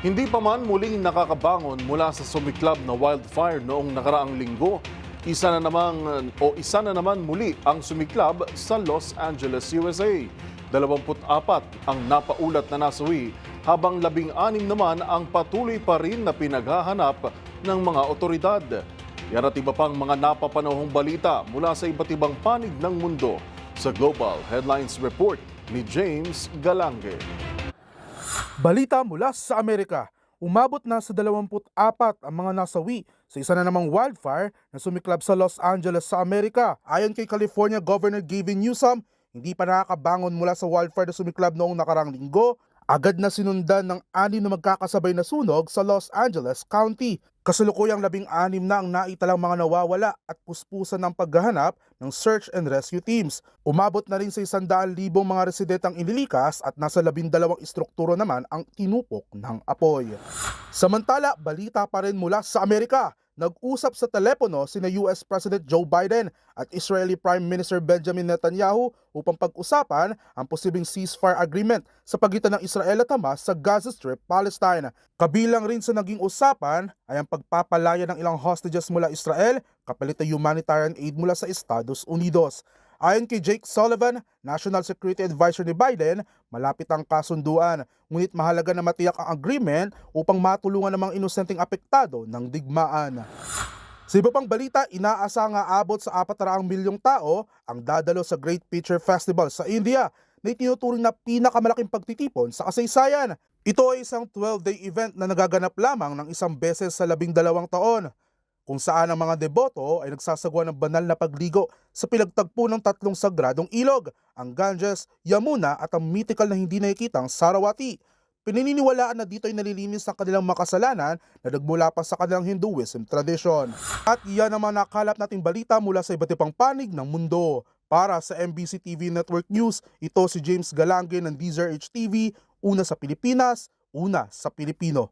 Hindi pa man muling nakakabangon mula sa sumiklab na wildfire noong nakaraang linggo, isa na naman muli ang sumiklab sa Los Angeles, USA. 24 ang napaulat na nasawi habang 16 naman ang patuloy pa rin na pinaghahanap ng mga otoridad. Yan at iba pang mga napapanahong balita mula sa iba't ibang panig ng mundo sa Global Headlines Report ni James Galange. Balita mula sa Amerika, umabot na sa 24 ang mga nasawi sa isa na namang wildfire na sumiklab sa Los Angeles sa Amerika. Ayon kay California Governor Gavin Newsom, hindi pa nakakabangon mula sa wildfire na sumiklab noong nakarang linggo. Agad na sinundan ng 6 na magkakasabay na sunog sa Los Angeles County. Kasalukuyang 16 na ang naitalang mga nawawala at puspusan ng paghahanap ng search and rescue teams. Umabot na rin sa 100,000 mga residentang inilikas at nasa 12 istruktura naman ang tinupok ng apoy. Samantala, balita pa rin mula sa Amerika. Nag-usap sa telepono sina US President Joe Biden at Israeli Prime Minister Benjamin Netanyahu upang pag-usapan ang posibleng ceasefire agreement sa pagitan ng Israel at Hamas sa Gaza Strip, Palestine. Kabilang rin sa naging usapan ay ang pagpapalaya ng ilang hostages mula Israel kapalit ng humanitarian aid mula sa Estados Unidos. Ayon kay Jake Sullivan, National Security Advisor ni Biden, malapit ang kasunduan, ngunit mahalaga na matiyak ang agreement upang matulungan ng mga inosenteng apektado ng digmaan. Sa iba pang balita, inaasang aabot sa 400 milyong tao ang dadalo sa Great Picture Festival sa India na itinuturing na pinakamalaking pagtitipon sa kasaysayan. Ito ay isang 12-day event na nagaganap lamang ng isang beses sa 12 taon, kung saan ang mga deboto ay nagsasagawa ng banal na pagligo sa pinagtagpo ng 3 sagradong ilog, ang Ganges, Yamuna at ang mythical na hindi nakikitang Sarawati. Pinaniniwalaan na dito ay nalilinis ang kanilang makasalanan na nagmula pa sa kanilang Hinduism tradition. At iyan ang mga nakalap nating balita mula sa iba't ibang panig ng mundo. Para sa MBC TV Network News, ito si James Galange ng DZRH TV, una sa Pilipinas, una sa Pilipino.